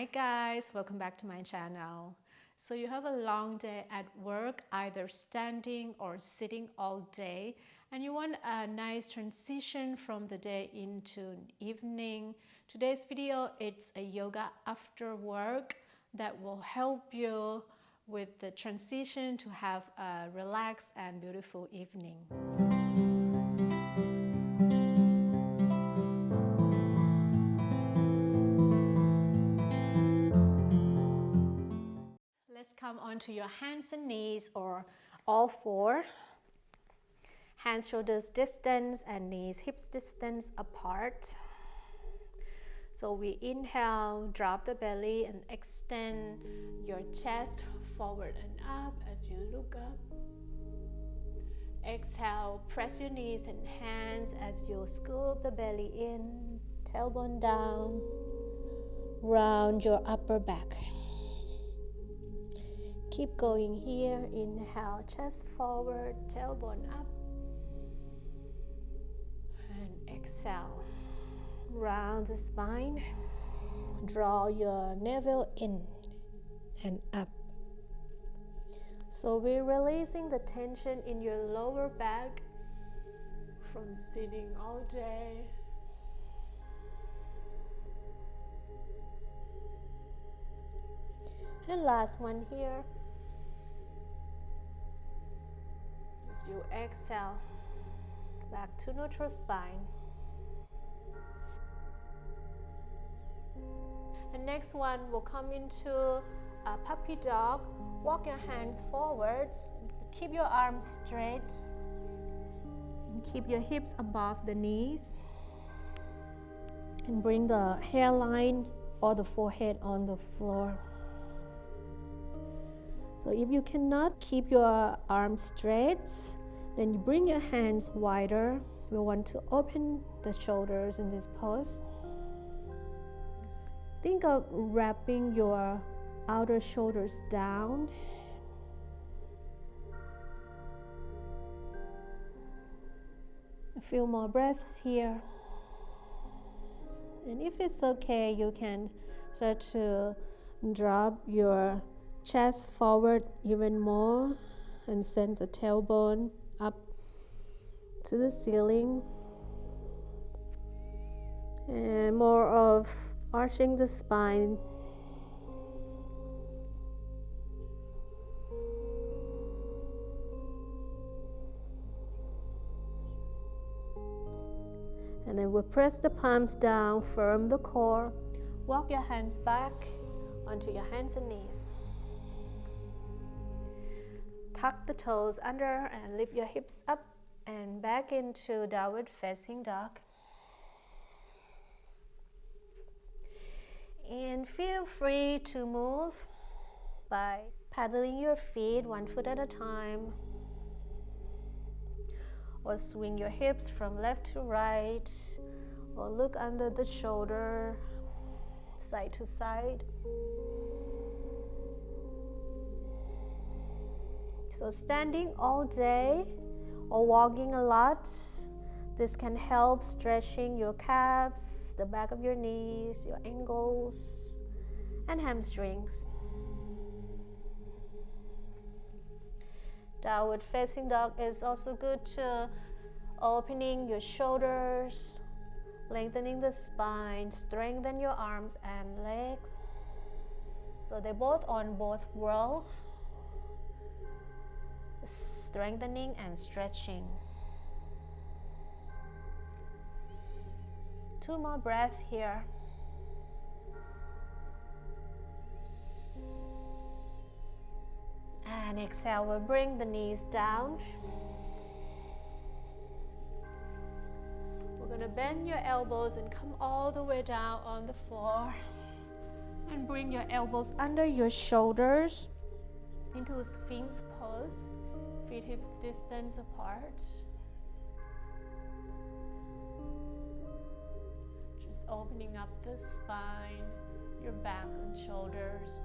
Hi guys, welcome back to my channel. So you have a long day at work, either standing or sitting all day, and you want a nice transition from the day into evening. Today's video, it's a yoga after work that will help you with the transition to have a relaxed and beautiful evening. Let's come onto your hands and knees or all four. Hands, shoulders distance and knees, hips distance apart. So we inhale, drop the belly and extend your chest forward and up as you look up. Exhale, press your knees and hands as you scoop the belly in, tailbone down, round your upper back. Keep going here. Inhale, chest forward, tailbone up. And exhale, round the spine. Draw your navel in and up. So we're releasing the tension in your lower back from sitting all day. And last one here. As you exhale, back to neutral spine. The next one will come into a puppy dog. Walk your hands forwards. Keep your arms straight. And keep your hips above the knees. And bring the hairline or the forehead on the floor. So if you cannot keep your arms straight, then you bring your hands wider. We want to open the shoulders in this pose. Think of wrapping your outer shoulders down. A few more breaths here. And if it's okay, you can start to drop your chest forward even more and send the tailbone up to the ceiling. And more of arching the spine. And then we'll press the palms down, firm the core. Walk your hands back onto your hands and knees. Tuck the toes under and lift your hips up and back into downward facing dog. And feel free to move by paddling your feet one foot at a time, or swing your hips from left to right, or look under the shoulder, side to side. So standing all day or walking a lot, this can help stretching your calves, the back of your knees, your ankles, and hamstrings. Downward facing dog is also good to opening your shoulders, lengthening the spine, strengthen your arms and legs. So they're both on both worlds, strengthening and stretching. 2 more breaths here. And exhale, we'll bring the knees down. We're going to bend your elbows and come all the way down on the floor. And bring your elbows under your shoulders into a Sphinx pose. Feet hips distance apart. Just opening up the spine, your back and shoulders.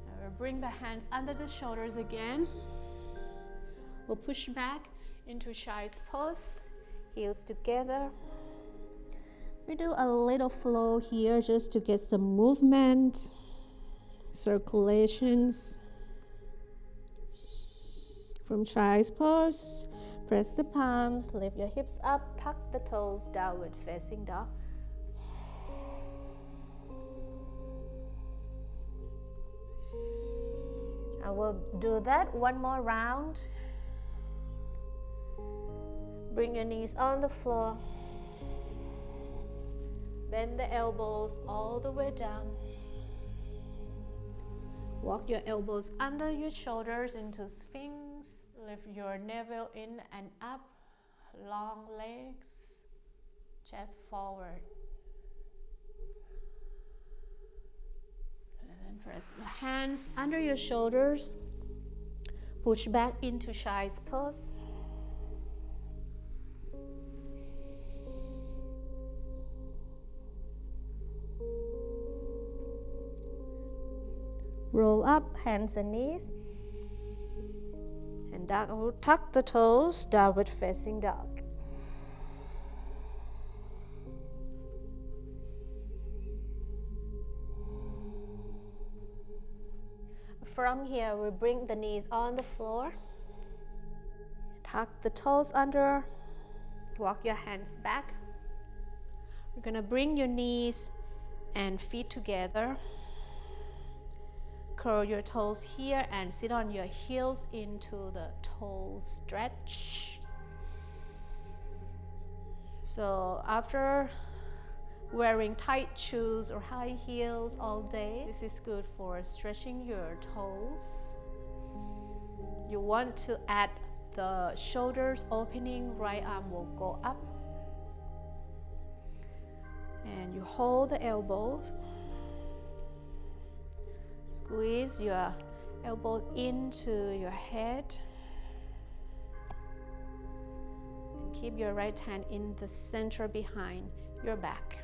And we'll bring the hands under the shoulders again. We'll push back into child's pose, heels together. We do a little flow here just to get some movement, circulations. From child's pose, press the palms, lift your hips up, tuck the toes, downward facing dog. I will do that one more round. Bring your knees on the floor. Bend the elbows all the way down. Walk your elbows under your shoulders into Sphinx. Lift your navel in and up. Long legs. Chest forward. And then press the hands under your shoulders. Push back into child's pose. Roll up, hands and knees. And tuck the toes, downward facing dog. From here, we bring the knees on the floor. Tuck the toes under. Walk your hands back. You're gonna bring your knees and feet together. Curl your toes here and sit on your heels into the toe stretch. So after wearing tight shoes or high heels all day, this is good for stretching your toes. You want to add the shoulders opening, right arm will go up. And you hold the elbows. Squeeze your elbow into your head. And keep your right hand in the center behind your back.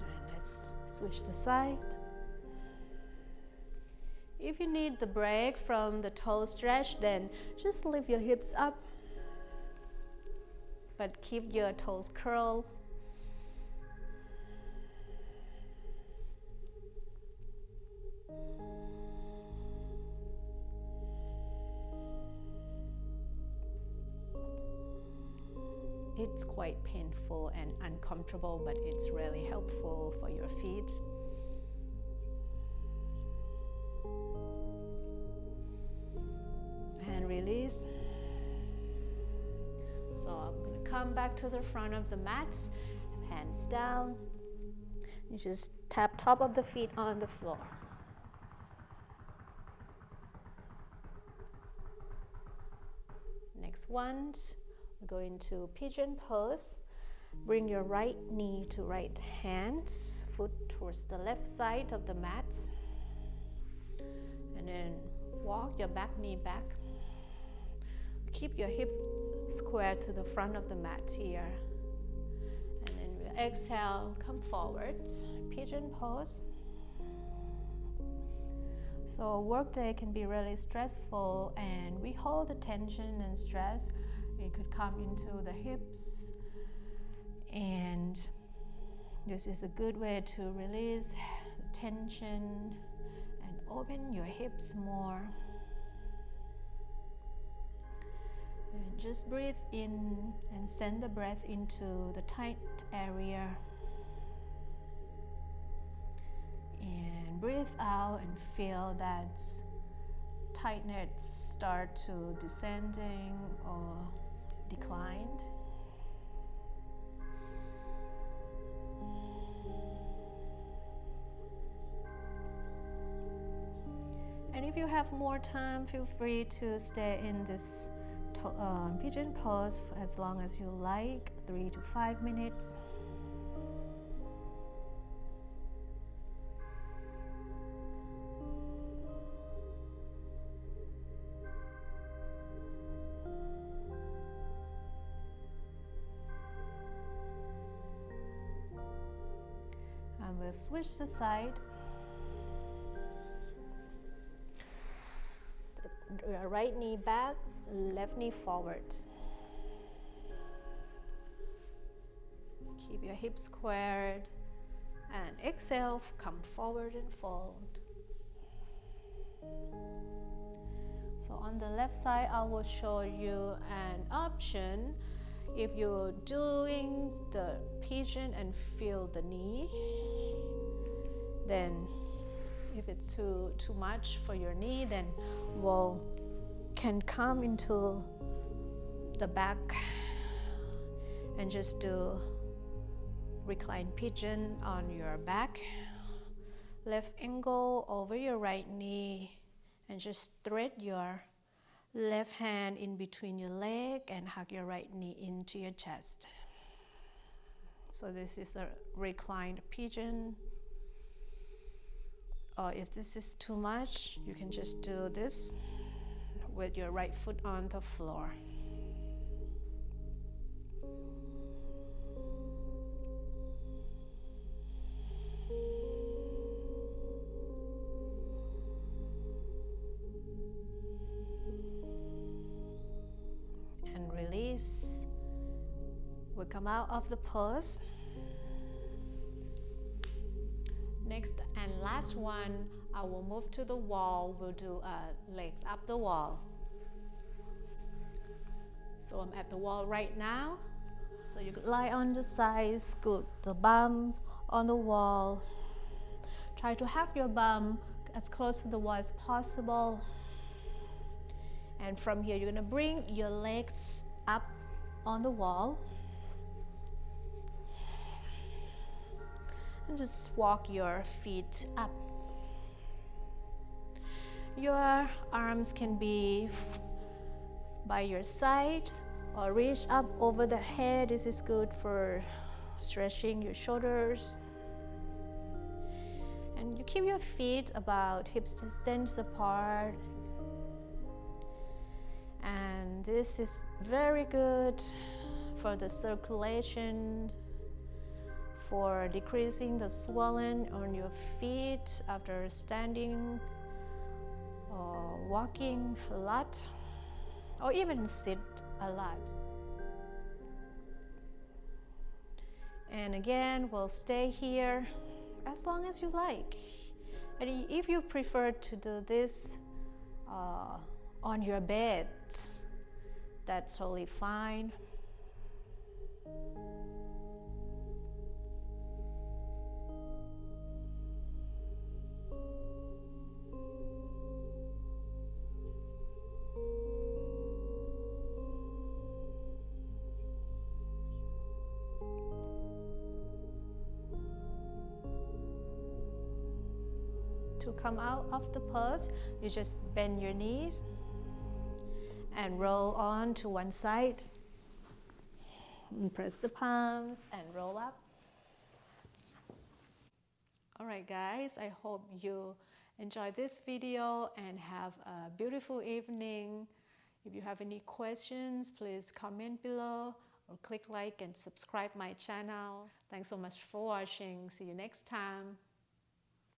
And let's switch the side. If you need the break from the toe stretch, then just lift your hips up. But keep your toes curled. It's quite painful and uncomfortable, but it's really helpful for your feet. And release. So I'm going to come back to the front of the mat, hands down. You just tap top of the feet on the floor. Next one, we're going to pigeon pose. Bring your right knee to right hand, foot towards the left side of the mat. And then walk your back knee back. Keep your hips square to the front of the mat here. And then we'll exhale, come forward, pigeon pose. So work day can be really stressful, and we hold the tension and stress. It could come into the hips, and this is a good way to release tension and open your hips more. And just breathe in and send the breath into the tight area. And breathe out and feel that tightness start to descending or declined. And if you have more time, feel free to stay in this pigeon pose for as long as you like, 3 to 5 minutes. And we'll switch the side. your right knee back, left knee forward. Keep your hips squared and exhale, come forward and fold. So on the left side, I will show you an option. If you're doing the pigeon and feel the knee, then if it's too much for your knee, then we'll can come into the back and just do reclined pigeon on your back. Left ankle over your right knee and just thread your left hand in between your leg and hug your right knee into your chest. So this is a reclined pigeon. Or if this is too much, you can just do this with your right foot on the floor. And release. We come out of the pose. Next and last one, I will move to the wall. We'll do legs up the wall. So I'm at the wall right now. So you could lie on the side, scoot the bum on the wall. Try to have your bum as close to the wall as possible. And from here, you're gonna bring your legs up on the wall. And just walk your feet up. Your arms can be by your side or reach up over the head. This is good for stretching your shoulders. And you keep your feet about hips distance apart. And this is very good for the circulation, for decreasing the swelling on your feet after standing or walking a lot, or even sit a lot. And again, we'll stay here as long as you like. And if you prefer to do this on your bed, that's totally fine. To come out of the pose, you just bend your knees and roll on to one side. And press the palms and roll up. All right, guys, I hope you enjoyed this video and have a beautiful evening. If you have any questions, please comment below or click like and subscribe my channel. Thanks so much for watching. See you next time.